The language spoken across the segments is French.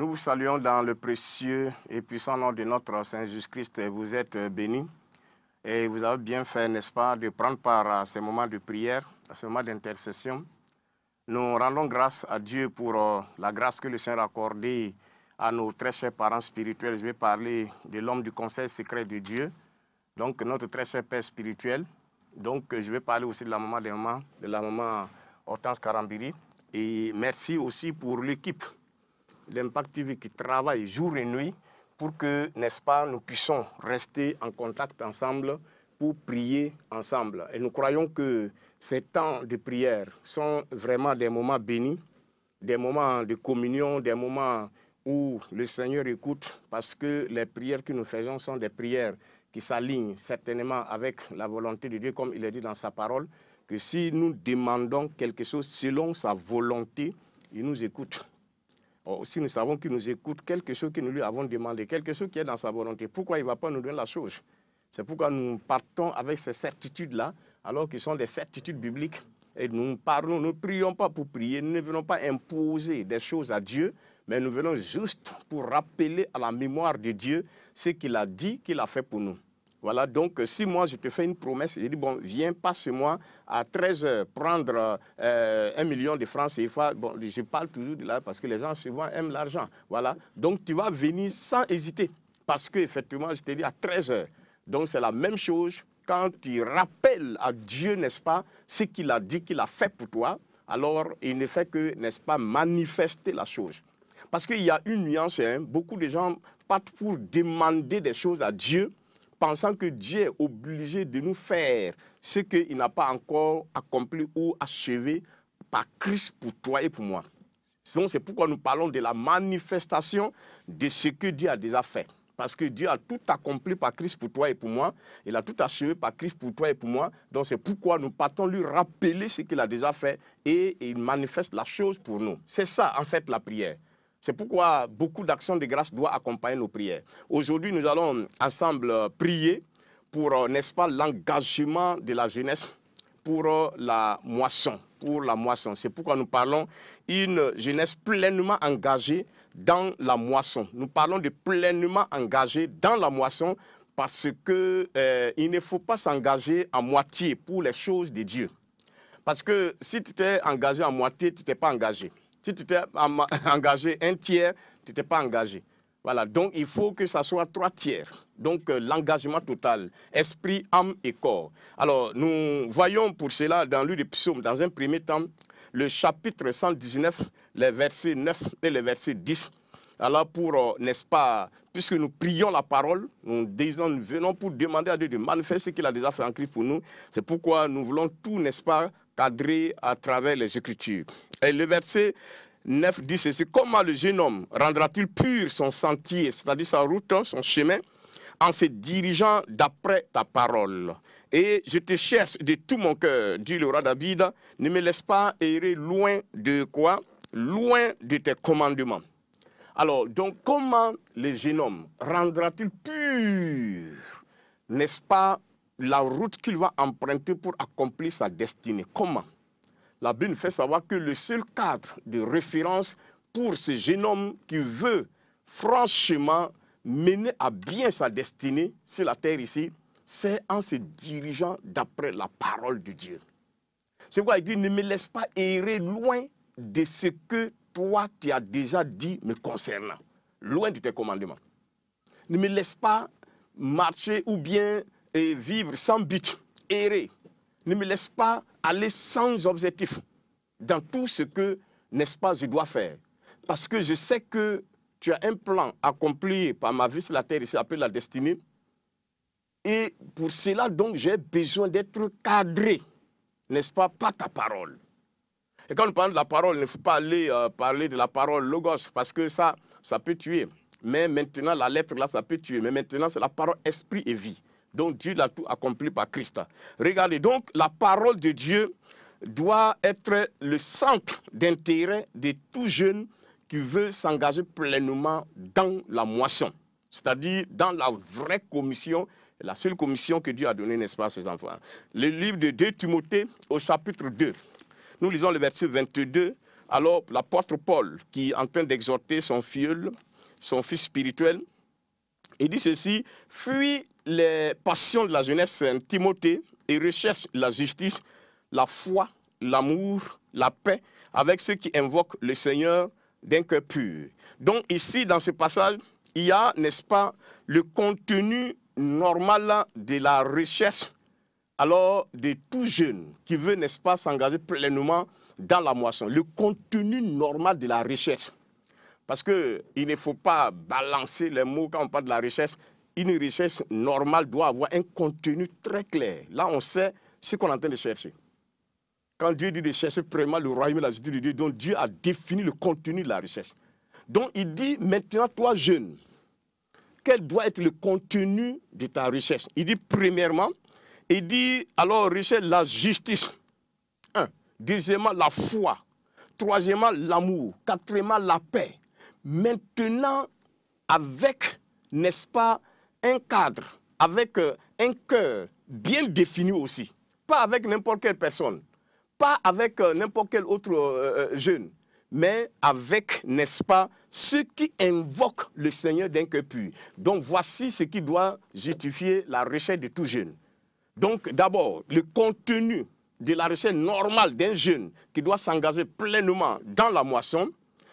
Nous vous saluons dans le précieux et puissant nom de notre Saint Jésus-Christ. Vous êtes bénis et vous avez bien fait, n'est-ce pas, de prendre part à ces moments de prière, à ce moment d'intercession. Nous rendons grâce à Dieu pour la grâce que le Seigneur a accordée à nos très chers parents spirituels. Je vais parler de l'homme du conseil secret de Dieu, donc notre très cher Père spirituel. Donc je vais parler aussi de la maman Hortense Karambiri. Et merci aussi pour l'équipe l'Impact TV qui travaille jour et nuit pour que, n'est-ce pas, nous puissions rester en contact ensemble pour prier ensemble. Et nous croyons que ces temps de prière sont vraiment des moments bénis, des moments de communion, des moments où le Seigneur écoute, parce que les prières que nous faisons sont des prières qui s'alignent certainement avec la volonté de Dieu, comme il est dit dans sa parole, que si nous demandons quelque chose selon sa volonté, il nous écoute. Si nous savons qu'il nous écoute, quelque chose que nous lui avons demandé, quelque chose qui est dans sa volonté, pourquoi il ne va pas nous donner la chose? C'est pourquoi nous partons avec ces certitudes-là, alors qu'ils sont des certitudes bibliques. Et nous parlons, nous ne prions pas pour prier, nous ne venons pas imposer des choses à Dieu, mais nous venons juste pour rappeler à la mémoire de Dieu ce qu'il a dit, qu'il a fait pour nous. Voilà, donc si moi je te fais une promesse, je dis, bon, viens, passe-moi à 13 h prendre 1 million de francs CFA. Bon, je parle toujours de là parce que les gens souvent aiment l'argent. Voilà, donc tu vas venir sans hésiter parce qu'effectivement, je te dis à 13 h. Donc c'est la même chose quand tu rappelles à Dieu, n'est-ce pas, ce qu'il a dit, qu'il a fait pour toi, alors il ne fait que, n'est-ce pas, manifester la chose. Parce qu'il y a une nuance, hein, beaucoup de gens partent pour demander des choses à Dieu, pensant que Dieu est obligé de nous faire ce qu'il n'a pas encore accompli ou achevé par Christ pour toi et pour moi. Donc c'est pourquoi nous parlons de la manifestation de ce que Dieu a déjà fait. Parce que Dieu a tout accompli par Christ pour toi et pour moi. Il a tout achevé par Christ pour toi et pour moi. Donc c'est pourquoi nous partons lui rappeler ce qu'il a déjà fait et il manifeste la chose pour nous. C'est ça en fait la prière. C'est pourquoi beaucoup d'actions de grâce doivent accompagner nos prières. Aujourd'hui, nous allons ensemble prier pour, n'est-ce pas, l'engagement de la jeunesse pour la moisson. C'est pourquoi nous parlons d'une jeunesse pleinement engagée dans la moisson. Nous parlons de pleinement engagée dans la moisson parce qu'il ne faut pas s'engager à moitié pour les choses de Dieu. Parce que si tu t'es engagé à moitié, tu n'étais pas engagé. Si tu t'es engagé un tiers, tu n'étais pas engagé. Voilà, donc il faut que ça soit 3 tiers. Donc l'engagement total, esprit, âme et corps. Alors nous voyons pour cela dans le livre des psaumes, dans un premier temps, le chapitre 119, les versets 9 et les versets 10. Alors pour, n'est-ce pas, puisque nous prions la parole, nous venons pour demander à Dieu de manifester ce qu'il a déjà fait en Christ pour nous. C'est pourquoi nous voulons tout, n'est-ce pas, cadrer à travers les Écritures. Et le verset 9 dit ceci: comment le jeune homme rendra-t-il pur son sentier, c'est-à-dire sa route, son chemin, en se dirigeant d'après ta parole? Et je te cherche de tout mon cœur, dit le roi David, ne me laisse pas errer loin de quoi? Loin de tes commandements. Alors, donc, comment le jeune homme rendra-t-il pur, n'est-ce pas, la route qu'il va emprunter pour accomplir sa destinée? Comment? La Bible nous fait savoir que le seul cadre de référence pour ce jeune homme qui veut franchement mener à bien sa destinée sur la terre ici, c'est en se dirigeant d'après la parole de Dieu. C'est pourquoi il dit, ne me laisse pas errer loin de ce que toi tu as déjà dit me concernant, loin de tes commandements. Ne me laisse pas marcher ou bien vivre sans but, errer. Ne me laisse pas aller sans objectif dans tout ce que, n'est-ce pas, je dois faire. Parce que je sais que tu as un plan accompli par ma vie sur la terre ici, appelé la destinée. Et pour cela, donc, j'ai besoin d'être cadré, n'est-ce pas, par ta parole. Et quand nous parlons de la parole, il ne faut pas aller parler de la parole logos, parce que ça peut tuer. Mais maintenant, la lettre là, ça peut tuer. Mais maintenant, c'est la parole esprit et vie. Donc Dieu l'a tout accompli par Christ. Regardez, donc la parole de Dieu doit être le centre d'intérêt de tout jeune qui veut s'engager pleinement dans la moisson. C'est-à-dire dans la vraie commission, la seule commission que Dieu a donnée, n'est-ce pas, à ses enfants. Le livre de 2 Timothée au chapitre 2. Nous lisons le verset 22 Alors, l'apôtre Paul, qui est en train d'exhorter son fils spirituel, il dit ceci: fuis les passions de la jeunesse, Timothée, et recherche la justice, la foi, l'amour, la paix, avec ceux qui invoquent le Seigneur d'un cœur pur. Donc ici, dans ce passage, il y a, n'est-ce pas, le contenu normal de la recherche, alors de tout jeune qui veut, n'est-ce pas, s'engager pleinement dans la moisson. Le contenu normal de la recherche. Parce qu'il ne faut pas balancer les mots quand on parle de la recherche. Une recherche normale doit avoir un contenu très clair. Là, on sait ce qu'on est en train de chercher. Quand Dieu dit de chercher premièrement le royaume et la justice de Dieu, donc Dieu a défini le contenu de la recherche. Donc il dit maintenant, toi jeune, quel doit être le contenu de ta recherche? Il dit premièrement, il dit alors recherche la justice. Un. Deuxièmement, la foi. Troisièmement, l'amour. Quatrièmement, la paix. Maintenant, avec, n'est-ce pas, un cadre, avec un cœur bien défini aussi. Pas avec n'importe quelle personne, pas avec n'importe quel autre jeune, mais avec, n'est-ce pas, ceux qui invoquent le Seigneur d'un cœur pur. Donc voici ce qui doit justifier la recherche de tout jeune. Donc d'abord, le contenu de la recherche normale d'un jeune qui doit s'engager pleinement dans la moisson.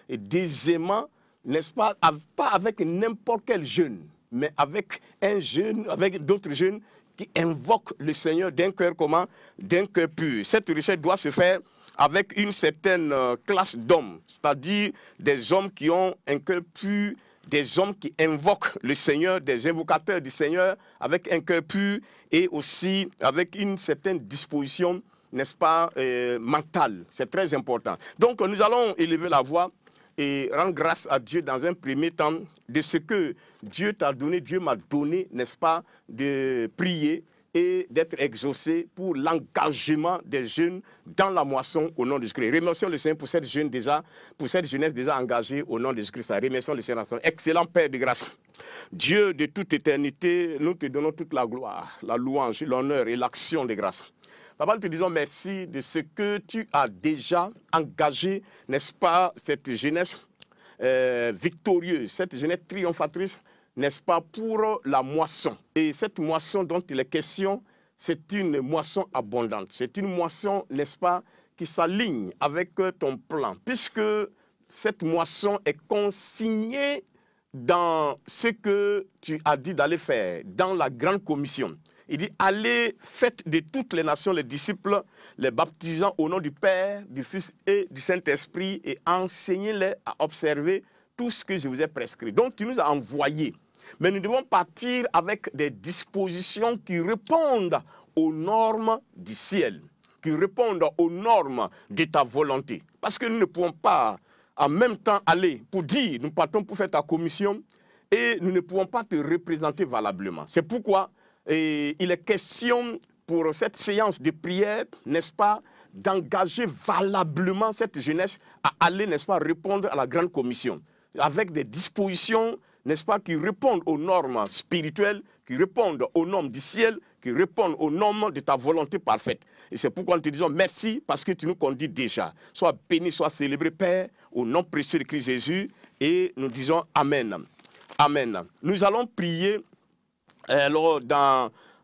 Et deuxièmement, n'est-ce pas, pas avec n'importe quel jeune, mais avec un jeune, avec d'autres jeunes qui invoquent le Seigneur d'un cœur comment? D'un cœur pur. Cette recherche doit se faire avec une certaine classe d'hommes, c'est-à-dire des hommes qui ont un cœur pur, des hommes qui invoquent le Seigneur, des invocateurs du Seigneur avec un cœur pur et aussi avec une certaine disposition, n'est-ce pas, mentale. C'est très important. Donc nous allons élever la voix et rendre grâce à Dieu dans un premier temps de ce que Dieu t'a donné, Dieu m'a donné, n'est-ce pas, de prier et d'être exaucé pour l'engagement des jeunes dans la moisson au nom de Jésus-Christ. Remercions le Seigneur pour cette jeunesse déjà engagée au nom de Jésus-Christ. Remercions le Seigneur. Excellent Père de grâce. Dieu de toute éternité, nous te donnons toute la gloire, la louange, l'honneur et l'action de grâce. Papa, nous te disons merci de ce que tu as déjà engagé, n'est-ce pas, cette jeunesse victorieuse, cette jeunesse triomphatrice, n'est-ce pas, pour la moisson. Et cette moisson dont il est question, c'est une moisson abondante. C'est une moisson, n'est-ce pas, qui s'aligne avec ton plan, puisque cette moisson est consignée dans ce que tu as dit d'aller faire, dans la grande commission. Il dit, allez, faites de toutes les nations les disciples, les baptisant au nom du Père, du Fils et du Saint-Esprit, et enseignez-les à observer tout ce que je vous ai prescrit. Donc, tu nous as envoyés. Mais nous devons partir avec des dispositions qui répondent aux normes du ciel, qui répondent aux normes de ta volonté. Parce que nous ne pouvons pas en même temps aller pour dire, nous partons pour faire ta commission, et nous ne pouvons pas te représenter valablement. C'est pourquoi il est question pour cette séance de prière, n'est-ce pas, d'engager valablement cette jeunesse à aller, n'est-ce pas, répondre à la grande commission, avec des dispositions, n'est-ce pas, qui répondent aux normes spirituelles, qui répondent aux normes du ciel, qui répondent aux normes de ta volonté parfaite. Et c'est pourquoi nous te disons merci, parce que tu nous conduis déjà. Sois béni, sois célébré, Père, au nom précieux de Christ Jésus, et nous disons Amen. Amen. Nous allons prier alors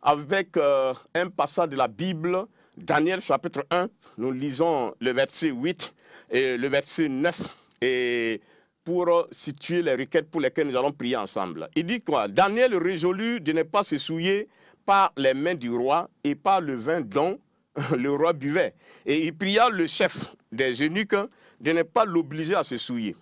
avec un passage de la Bible, Daniel chapitre 1, nous lisons le verset 8 et le verset 9, et pour situer les requêtes pour lesquelles nous allons prier ensemble. Il dit quoi? Daniel résolut de ne pas se souiller par les mains du roi et par le vin dont le roi buvait. Et il pria le chef des eunuques de ne pas l'obliger à se souiller.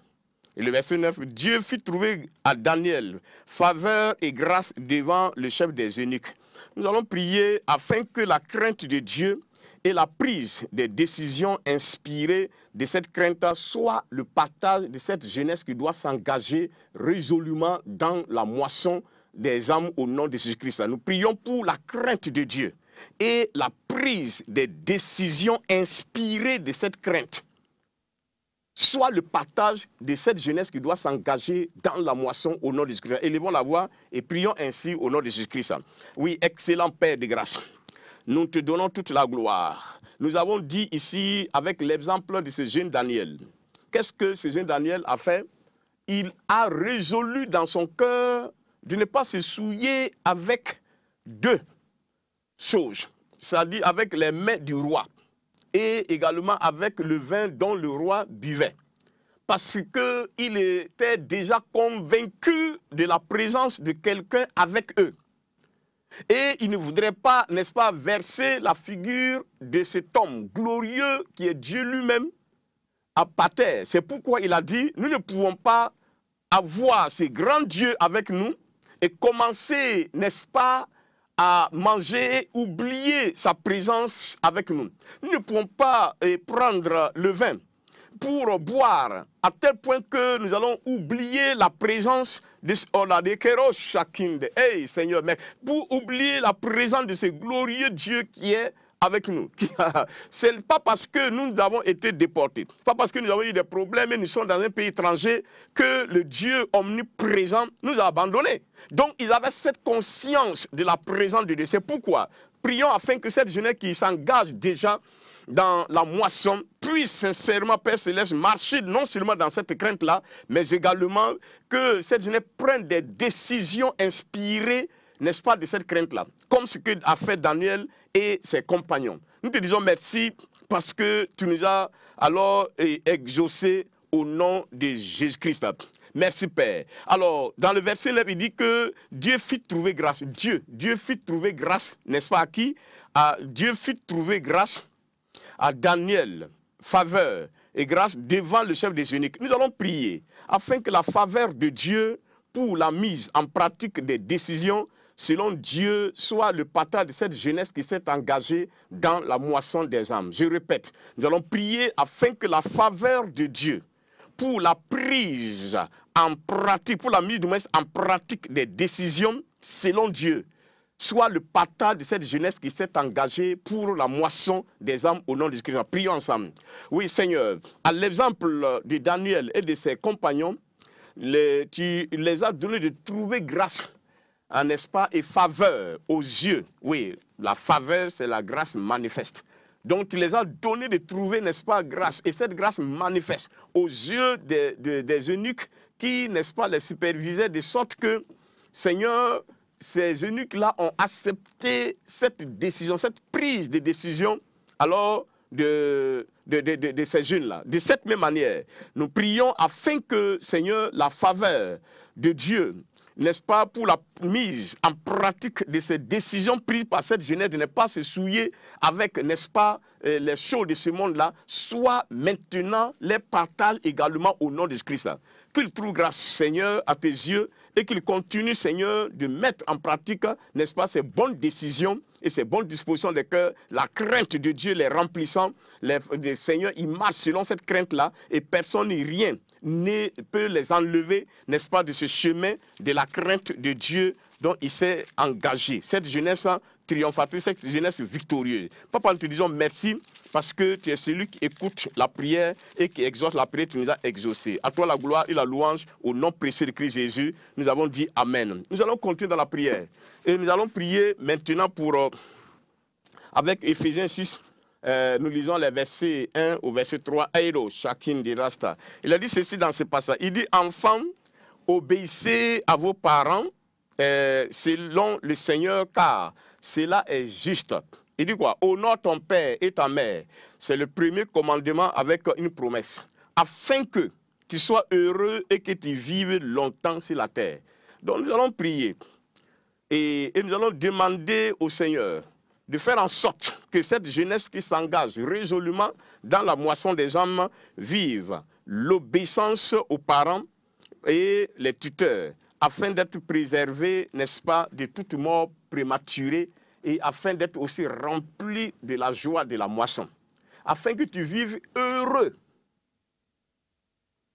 Et le verset 9, Dieu fit trouver à Daniel faveur et grâce devant le chef des eunuques. Nous allons prier afin que la crainte de Dieu et la prise des décisions inspirées de cette crainte soit le partage de cette jeunesse qui doit s'engager résolument dans la moisson des âmes au nom de Jésus-Christ. Nous prions pour la crainte de Dieu et la prise des décisions inspirées de cette crainte, soit le partage de cette jeunesse qui doit s'engager dans la moisson au nom de Jésus-Christ. Élevons la voix et prions ainsi au nom de Jésus-Christ. Oui, excellent Père de grâce, nous te donnons toute la gloire. Nous avons dit ici, avec l'exemple de ce jeune Daniel, qu'est-ce que ce jeune Daniel a fait? Il a résolu dans son cœur de ne pas se souiller avec deux choses, c'est-à-dire avec les mains du roi et également avec le vin dont le roi buvait. Parce qu'il était déjà convaincu de la présence de quelqu'un avec eux. Et il ne voudrait pas, n'est-ce pas, verser la figure de cet homme glorieux qui est Dieu lui-même à terre. C'est pourquoi il a dit, nous ne pouvons pas avoir ce grand Dieu avec nous et commencer, n'est-ce pas, à manger, oublier sa présence avec nous. Nous ne pouvons pas prendre le vin pour boire à tel point que nous allons oublier la présence de hey Seigneur, mais pour oublier la présence de ce glorieux Dieu qui est avec nous. Ce n'est pas parce que nous avons été déportés, pas parce que nous avons eu des problèmes et nous sommes dans un pays étranger que le Dieu omniprésent nous a abandonnés. Donc ils avaient cette conscience de la présence de Dieu. C'est pourquoi prions afin que cette jeunesse qui s'engage déjà dans la moisson puisse sincèrement, Père Céleste, marcher non seulement dans cette crainte-là, mais également que cette jeunesse prenne des décisions inspirées, n'est-ce pas, de cette crainte-là, comme ce qu'a fait Daniel et ses compagnons. Nous te disons merci parce que tu nous as alors exaucé au nom de Jésus-Christ. Merci Père. Alors, dans le verset 9, il dit que Dieu fit trouver grâce. Dieu fit trouver grâce, n'est-ce pas, à qui? Dieu fit trouver grâce à Daniel, faveur et grâce devant le chef des eunuques. Nous allons prier afin que la faveur de Dieu pour la mise en pratique des décisions selon Dieu soit le partage de cette jeunesse qui s'est engagée dans la moisson des âmes. Je répète, nous allons prier afin que la faveur de Dieu pour la prise en pratique, pour la mise en pratique des décisions selon Dieu, soit le partage de cette jeunesse qui s'est engagée pour la moisson des âmes au nom de Jésus-Christ. Prions ensemble. Oui, Seigneur, à l'exemple de Daniel et de ses compagnons, tu les as donné de trouver grâce, n'est-ce pas, et faveur aux yeux. Oui, la faveur, c'est la grâce manifeste. Donc, tu les as donné de trouver, n'est-ce pas, grâce. Et cette grâce manifeste aux yeux des eunuques qui, n'est-ce pas, les supervisaient de sorte que, Seigneur, ces eunuques-là ont accepté cette décision, cette prise de décision, alors, de ces jeunes-là. De cette même manière, nous prions afin que, Seigneur, la faveur de Dieu, n'est-ce pas, pour la mise en pratique de ces décisions prises par cette jeunesse, de ne pas se souiller avec, n'est-ce pas, les choses de ce monde-là, soit maintenant les partage également au nom de Christ. Qu'il trouve grâce, Seigneur, à tes yeux, et qu'il continue, Seigneur, de mettre en pratique, n'est-ce pas, ces bonnes décisions et ces bonnes dispositions de cœur, la crainte de Dieu les remplissant. Les Seigneur, ils marchent selon cette crainte-là et personne ni rien ne peut les enlever, n'est-ce pas, de ce chemin de la crainte de Dieu dont il s'est engagé. Cette jeunesse triomphatrice, cette jeunesse victorieuse. Papa, nous te disons merci parce que tu es celui qui écoute la prière et qui exauce la prière, tu nous as exaucé. À toi la gloire et la louange au nom précieux de Christ Jésus. Nous avons dit Amen. Nous allons continuer dans la prière. Et nous allons prier maintenant pour, avec Éphésiens 6, nous lisons les versets 1 au verset 3. Aïro, chacun des Rasta. Il a dit ceci dans ce passage. Il dit, enfants, obéissez à vos parents selon le Seigneur, car cela est juste. Il dit quoi? Honore ton père et ta mère. C'est le premier commandement avec une promesse. Afin que tu sois heureux et que tu vives longtemps sur la terre. Donc nous allons prier. Et nous allons demander au Seigneur de faire en sorte que cette jeunesse qui s'engage résolument dans la moisson des âmes vive l'obéissance aux parents et les tuteurs, afin d'être préservés, n'est-ce pas, de toute mort prématurée et afin d'être aussi remplis de la joie de la moisson. Afin que tu vives heureux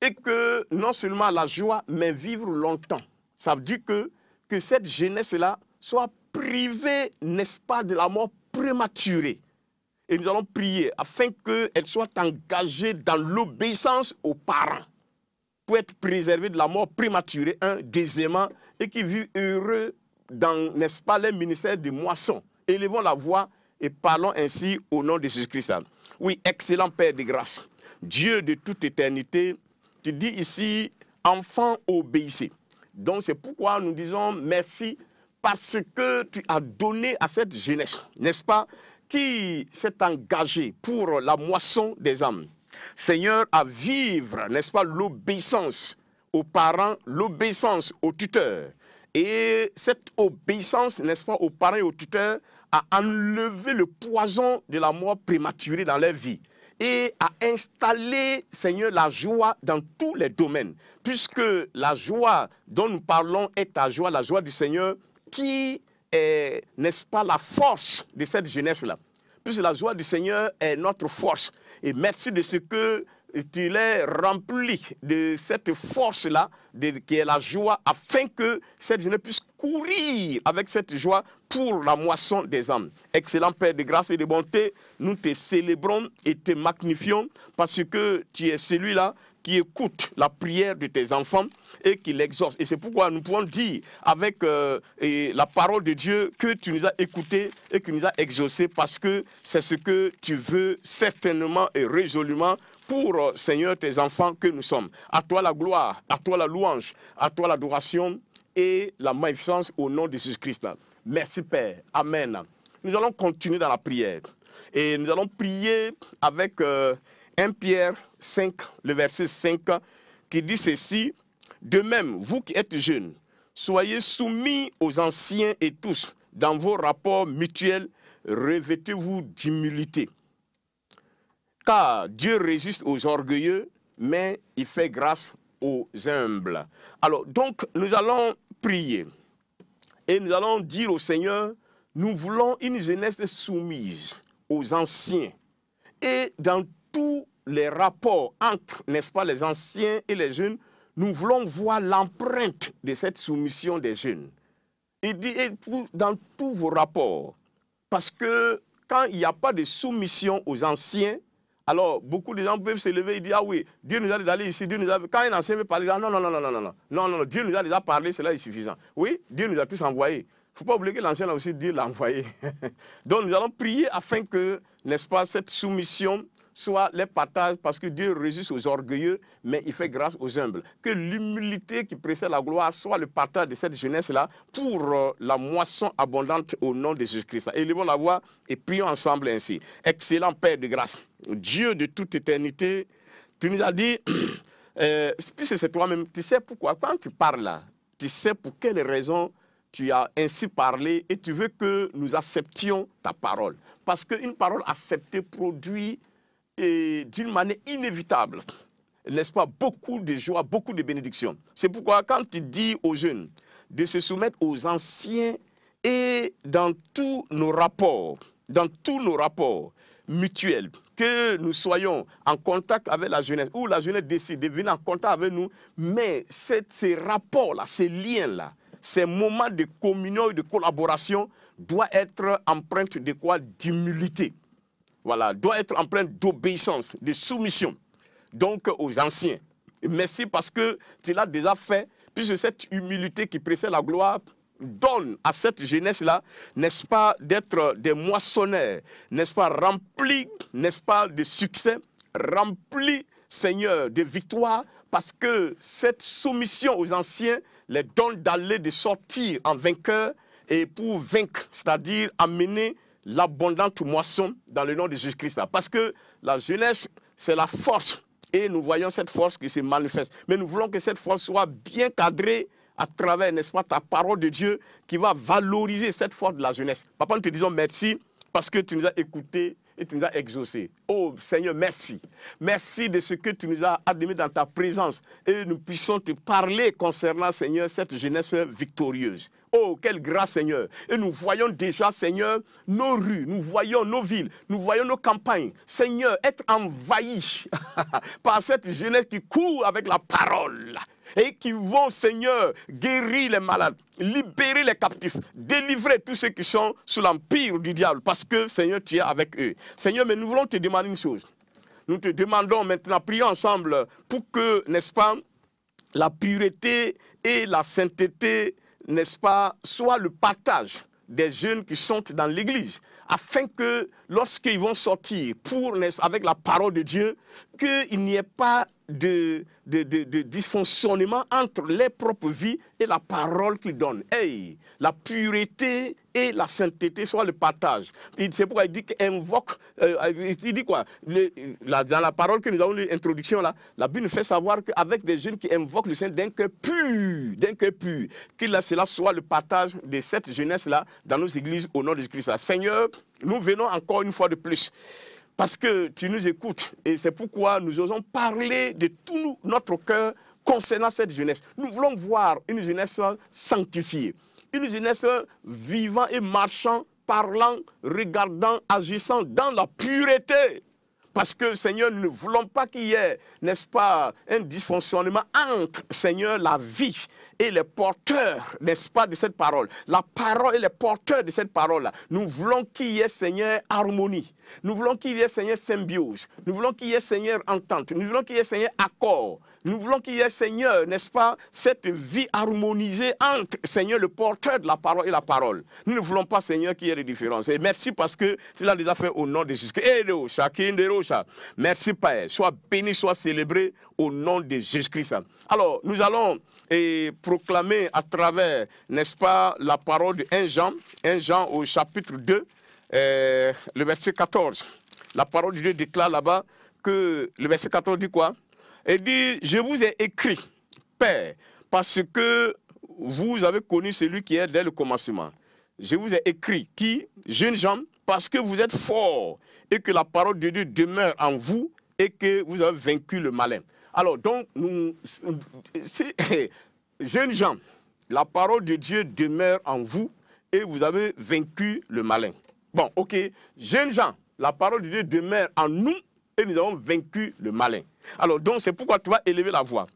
et que non seulement la joie, mais vivre longtemps. Ça veut dire que cette jeunesse-là soit privée, n'est-ce pas, de la mort prématurée. Et nous allons prier afin qu'elle soit engagée dans l'obéissance aux parents pour être préservée de la mort prématurée, deuxièmement, et qui vivent heureux dans, n'est-ce pas, les ministères de moisson. Élevons la voix et parlons ainsi au nom de Jésus-Christ. Oui, excellent Père de grâce. Dieu de toute éternité, tu dis ici, enfants, obéissez. Donc c'est pourquoi nous disons merci parce que tu as donné à cette jeunesse, n'est-ce pas, qui s'est engagée pour la moisson des âmes. Seigneur, à vivre, n'est-ce pas, l'obéissance aux parents, l'obéissance aux tuteurs. Et cette obéissance, n'est-ce pas, aux parents et aux tuteurs a enlevé le poison de la mort prématurée dans leur vie et a installé, Seigneur, la joie dans tous les domaines. Puisque la joie dont nous parlons est ta joie, la joie du Seigneur, qui est, n'est-ce pas, la force de cette jeunesse-là. Puisque la joie du Seigneur est notre force. Et merci de ce que tu l'es rempli de cette force-là, qui est la joie, afin que cette jeunesse puisse courir avec cette joie pour la moisson des âmes. Excellent Père de grâce et de bonté, nous te célébrons et te magnifions parce que tu es celui-là qui écoute la prière de tes enfants et qui l'exauce. Et c'est pourquoi nous pouvons dire avec la parole de Dieu que tu nous as écoutés et que tu nous as exaucés parce que c'est ce que tu veux certainement et résolument pour, Seigneur, tes enfants que nous sommes. À toi la gloire, à toi la louange, à toi l'adoration et la magnificence au nom de Jésus-Christ. Merci Père. Amen. Nous allons continuer dans la prière. Et nous allons prier avec 1 Pierre 5, le verset 5, qui dit ceci. De même, vous qui êtes jeunes, soyez soumis aux anciens et tous, dans vos rapports mutuels, revêtez-vous d'humilité. Car Dieu résiste aux orgueilleux, mais il fait grâce aux humbles. Alors, donc, nous allons prier. Et nous allons dire au Seigneur, nous voulons une jeunesse soumise aux anciens. Et dans tous les rapports entre, n'est-ce pas, les anciens et les jeunes, nous voulons voir l'empreinte de cette soumission des jeunes. Il dit, et dans tous vos rapports, parce que quand il n'y a pas de soumission aux anciens, alors beaucoup de gens peuvent se lever et dire, ah oui, Dieu nous a dit d'aller ici, Dieu nous a... Quand un ancien veut parler, ah, non, Dieu nous a déjà parlé, cela est suffisant. Oui, Dieu nous a tous envoyés. Il ne faut pas oublier que l'ancien a aussi Dieu l'a envoyé. Donc nous allons prier afin que, n'est-ce pas, cette soumission soit les partages, parce que Dieu résiste aux orgueilleux, mais il fait grâce aux humbles. Que l'humilité qui précède la gloire soit le partage de cette jeunesse-là pour la moisson abondante au nom de Jésus-Christ. Élevons la voix et prions ensemble ainsi. Excellent Père de grâce, Dieu de toute éternité, tu nous as dit, puisque c'est toi-même, tu sais pourquoi, quand tu parles là, tu sais pour quelle raison tu as ainsi parlé et tu veux que nous acceptions ta parole. Parce qu'une parole acceptée produit d'une manière inévitable, n'est-ce pas, beaucoup de joie, beaucoup de bénédictions. C'est pourquoi quand tu dis aux jeunes de se soumettre aux anciens et dans tous nos rapports mutuels, que nous soyons en contact avec la jeunesse, ou la jeunesse décide de venir en contact avec nous, mais ces rapports-là, ces liens-là, ces moments de communion et de collaboration doivent être empreintes de quoi? D'humilité. Voilà, doit être empreinte d'obéissance, de soumission, donc aux anciens. Merci parce que tu l'as déjà fait, puisque cette humilité qui précède la gloire donne à cette jeunesse-là, n'est-ce pas, d'être des moissonneurs, n'est-ce pas, remplis, n'est-ce pas, de succès, remplis, Seigneur, de victoire, parce que cette soumission aux anciens les donne d'aller, de sortir en vainqueur et pour vaincre, c'est-à-dire amener l'abondante moisson dans le nom de Jésus-Christ. Parce que la jeunesse, c'est la force. Et nous voyons cette force qui se manifeste. Mais nous voulons que cette force soit bien cadrée à travers, n'est-ce pas, ta parole de Dieu qui va valoriser cette force de la jeunesse. Papa, nous te disons merci parce que tu nous as écoutés et tu nous as exaucés. Oh Seigneur, merci. Merci de ce que tu nous as admis dans ta présence et nous puissions te parler concernant, Seigneur, cette jeunesse victorieuse. Oh, quelle grâce, Seigneur. Et nous voyons déjà, Seigneur, nos rues, nous voyons nos villes, nous voyons nos campagnes, Seigneur, être envahis par cette jeunesse qui court avec la parole et qui vont, Seigneur, guérir les malades, libérer les captifs, délivrer tous ceux qui sont sous l'empire du diable, parce que, Seigneur, tu es avec eux. Seigneur, mais nous voulons te demander une chose. Nous te demandons maintenant, prions ensemble pour que, n'est-ce pas, la pureté et la sainteté, n'est-ce pas, soit le partage des jeunes qui sont dans l'église, afin que lorsqu'ils vont sortir avec la parole de Dieu, qu'il n'y ait pas de dysfonctionnement entre les propres vies et la parole qu'ils donnent. Hey, la pureté et la sainteté soit le partage. C'est pourquoi il dit qu'invoque, il dit quoi? Dans la parole que nous avons lu, l'introduction là, la Bible nous fait savoir qu'avec des jeunes qui invoquent le Seigneur d'un cœur pur, que cela soit le partage de cette jeunesse-là dans nos églises au nom de Jésus-Christ. Seigneur, nous venons encore une fois de plus. Parce que tu nous écoutes et c'est pourquoi nous osons parler de tout notre cœur concernant cette jeunesse. Nous voulons voir une jeunesse sanctifiée, une jeunesse vivant et marchant, parlant, regardant, agissant dans la pureté. Parce que, Seigneur, nous ne voulons pas qu'il y ait, n'est-ce pas, un dysfonctionnement entre, Seigneur, la vie et les porteurs, n'est-ce pas, de cette parole. La parole et les porteurs de cette parole-là. Nous voulons qu'il y ait, Seigneur, harmonie. Nous voulons qu'il y ait, Seigneur, symbiose. Nous voulons qu'il y ait, Seigneur, entente. Nous voulons qu'il y ait, Seigneur, accord. Nous voulons qu'il y ait, Seigneur, n'est-ce pas, cette vie harmonisée entre, Seigneur, le porteur de la parole et la parole. Nous ne voulons pas, Seigneur, qu'il y ait de différence. Et merci parce que tu l'as déjà fait au nom de Jésus. Merci, Père. Sois béni, sois célébré au nom de Jésus-Christ. Alors, nous allons proclamer à travers, n'est-ce pas, la parole de 1 Jean au chapitre 2, le verset 14. La parole de Dieu déclare là-bas que le verset 14 dit quoi? Il dit, je vous ai écrit, Père, parce que vous avez connu celui qui est dès le commencement. Je vous ai écrit, qui? Jeunes gens, parce que vous êtes forts et que la parole de Dieu demeure en vous et que vous avez vaincu le malin. Alors, donc, jeunes gens, la parole de Dieu demeure en vous et vous avez vaincu le malin. Bon, ok, jeunes gens, la parole de Dieu demeure en nous et nous avons vaincu le malin. Alors, donc, c'est pourquoi tu vas élever la voix.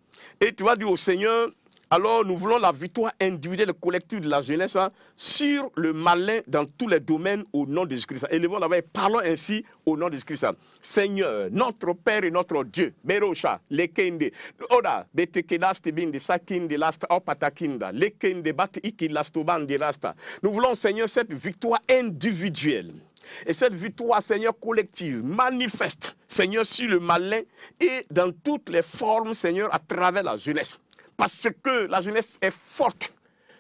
Et tu vas dire au Seigneur, alors nous voulons la victoire individuelle et collective de la jeunesse sur le malin dans tous les domaines au nom de Jésus-Christ. Élevons la voix et parlons ainsi au nom de Jésus-Christ. Seigneur, notre Père et notre Dieu, Berocha, Lekende, Oda, Betekedastibinde, Sakinde, Lasta, Opatakinda, Lekende, Bat Iki, Lastobande, Lasta. Nous voulons, Seigneur, cette victoire individuelle. Et cette victoire, Seigneur, collective, manifeste, Seigneur, sur le malin et dans toutes les formes, Seigneur, à travers la jeunesse. Parce que la jeunesse est forte.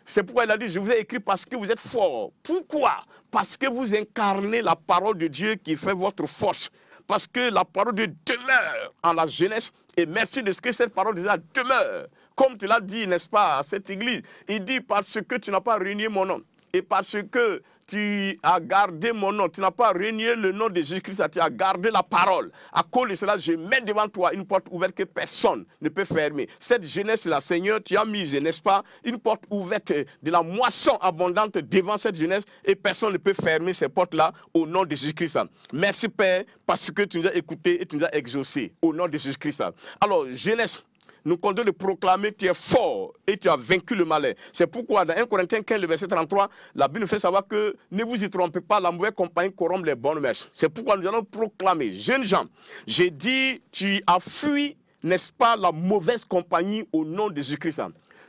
C'est pourquoi il a dit, je vous ai écrit parce que vous êtes forts. Pourquoi? Parce que vous incarnez la parole de Dieu qui fait votre force. Parce que la parole de Dieu demeure en la jeunesse. Et merci de ce que cette parole de Dieu demeure. Comme tu l'as dit, n'est-ce pas, à cette église. Il dit, parce que tu n'as pas renié mon nom. Et parce que tu as gardé mon nom, tu n'as pas renié le nom de Jésus-Christ, tu as gardé la parole. À cause de cela, je mets devant toi une porte ouverte que personne ne peut fermer. Cette jeunesse-là, Seigneur, tu as mis, n'est-ce pas, une porte ouverte de la moisson abondante devant cette jeunesse et personne ne peut fermer ces portes-là au nom de Jésus-Christ. Merci Père, parce que tu nous as écoutés et tu nous as exaucés au nom de Jésus-Christ. Alors, jeunesse, nous comptons de proclamer, tu es fort et tu as vaincu le malin. C'est pourquoi dans 1 Corinthiens 15, le verset 33, la Bible nous fait savoir que ne vous y trompez pas, la mauvaise compagnie corrompt les bonnes mœurs. C'est pourquoi nous allons proclamer, jeunes gens, j'ai dit, tu as fui, n'est-ce pas, la mauvaise compagnie au nom de Jésus-Christ.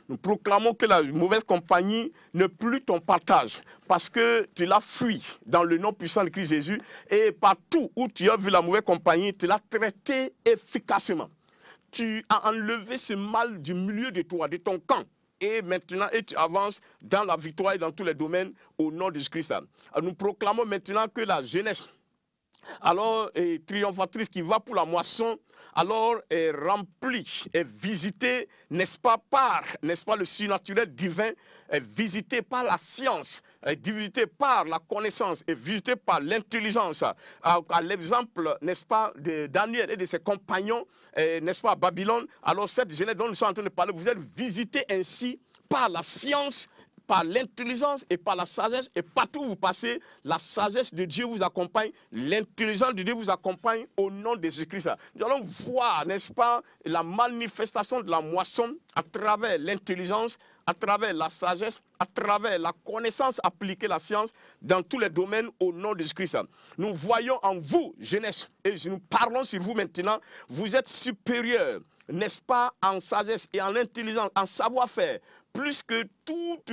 Nous proclamons que la mauvaise compagnie n'est plus ton partage parce que tu l'as fui dans le nom puissant de Christ Jésus et partout où tu as vu la mauvaise compagnie, tu l'as traité efficacement. Tu as enlevé ce mal du milieu de toi, de ton camp. Et maintenant, tu avances dans la victoire et dans tous les domaines au nom de Jésus-Christ. Nous proclamons maintenant que la jeunesse, alors triomphatrice qui va pour la moisson, alors est remplie, est visitée, n'est-ce pas, par, n'est-ce pas, le surnaturel divin, est visitée par la science, est visitée par la connaissance, est visitée par l'intelligence. À l'exemple, n'est-ce pas, de Daniel et de ses compagnons, n'est-ce pas, à Babylone, alors cette jeunesse dont nous sommes en train de parler, vous êtes visités ainsi par la science, par l'intelligence et par la sagesse, et partout où vous passez, la sagesse de Dieu vous accompagne, l'intelligence de Dieu vous accompagne au nom de Jésus-Christ. Nous allons voir, n'est-ce pas, la manifestation de la moisson à travers l'intelligence, à travers la sagesse, à travers la connaissance appliquée, la science, dans tous les domaines au nom de Jésus-Christ. Nous voyons en vous, jeunesse, et nous parlons sur vous maintenant, vous êtes supérieurs, n'est-ce pas, en sagesse et en intelligence, en savoir-faire, plus que toutes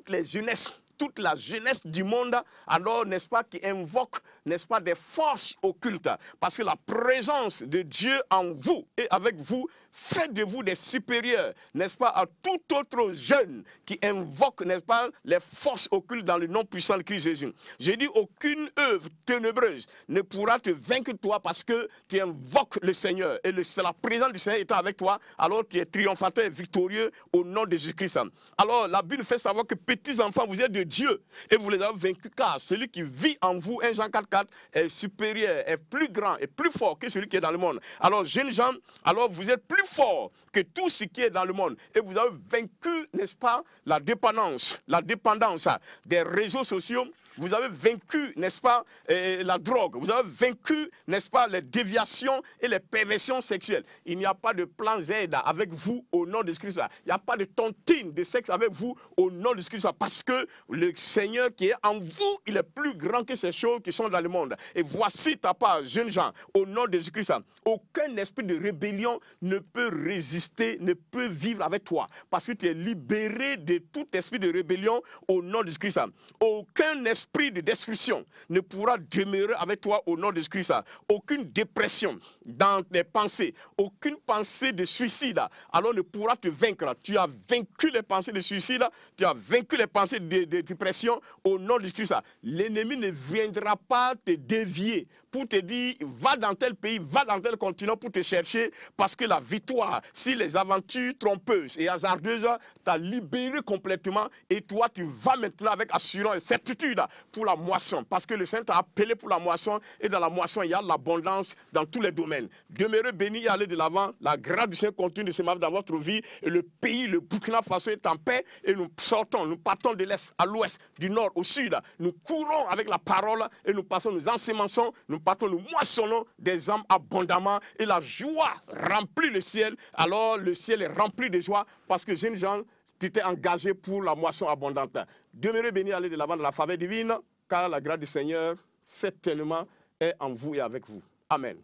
les jeunesses toute la jeunesse du monde, alors, n'est-ce pas, qui invoque, n'est-ce pas, des forces occultes. Parce que la présence de Dieu en vous et avec vous fait de vous des supérieurs, n'est-ce pas, à tout autre jeune qui invoque, n'est-ce pas, les forces occultes dans le nom puissant de Christ Jésus. J'ai dit, aucune œuvre ténébreuse ne pourra te vaincre toi parce que tu invoques le Seigneur. Et c'est la présence du Seigneur étant avec toi, alors tu es triomphateur et victorieux au nom de Jésus-Christ. Alors la Bible fait savoir que petits enfants, vous êtes de Dieu et vous les avez vaincus, car celui qui vit en vous, 1 Jean 4,4, est supérieur, est plus grand et plus fort que celui qui est dans le monde. Alors jeunes gens, alors vous êtes plus fort que tout ce qui est dans le monde. Et vous avez vaincu, n'est-ce pas, la dépendance des réseaux sociaux. Vous avez vaincu, n'est-ce pas, la drogue. Vous avez vaincu, n'est-ce pas, les déviations et les perversions sexuelles. Il n'y a pas de plan Z avec vous au nom de Christ. Il n'y a pas de tontine de sexe avec vous au nom de Christ. Parce que le Seigneur qui est en vous, il est plus grand que ces choses qui sont dans le monde. Et voici ta part, jeunes gens, au nom de Jésus-Christ. Aucun esprit de rébellion ne peut résister, ne peut vivre avec toi. Parce que tu es libéré de tout esprit de rébellion au nom de Jésus-Christ. Aucun esprit de destruction ne pourra demeurer avec toi au nom de Christ. Aucune dépression dans tes pensées, aucune pensée de suicide, alors ne pourra te vaincre. Tu as vaincu les pensées de suicide, tu as vaincu les pensées de dépression au nom de Christ. L'ennemi ne viendra pas te dévier pour te dire, va dans tel pays, va dans tel continent pour te chercher, parce que la victoire, si les aventures trompeuses et hasardeuses t'as libéré complètement, et toi tu vas maintenant avec assurance et certitude pour la moisson, parce que le Seigneur t'a appelé pour la moisson, et dans la moisson il y a l'abondance dans tous les domaines. Demeurez bénis et allez de l'avant, la grâce du Seigneur continue de se marquer dans votre vie, et le pays, le Burkina Faso est en paix, et nous sortons, nous partons de l'est à l'ouest, du nord au sud, nous courons avec la parole, et nous passons, nous ensemençons, nous partons, nous moissonnons des âmes abondamment, et la joie remplit le ciel. Alors le ciel est rempli de joie, parce que jeunes gens, tu t'es engagé pour la moisson abondante. Demeurez bénis, allez de l'avant de la faveur divine, car la grâce du Seigneur, certainement, est en vous et avec vous. Amen.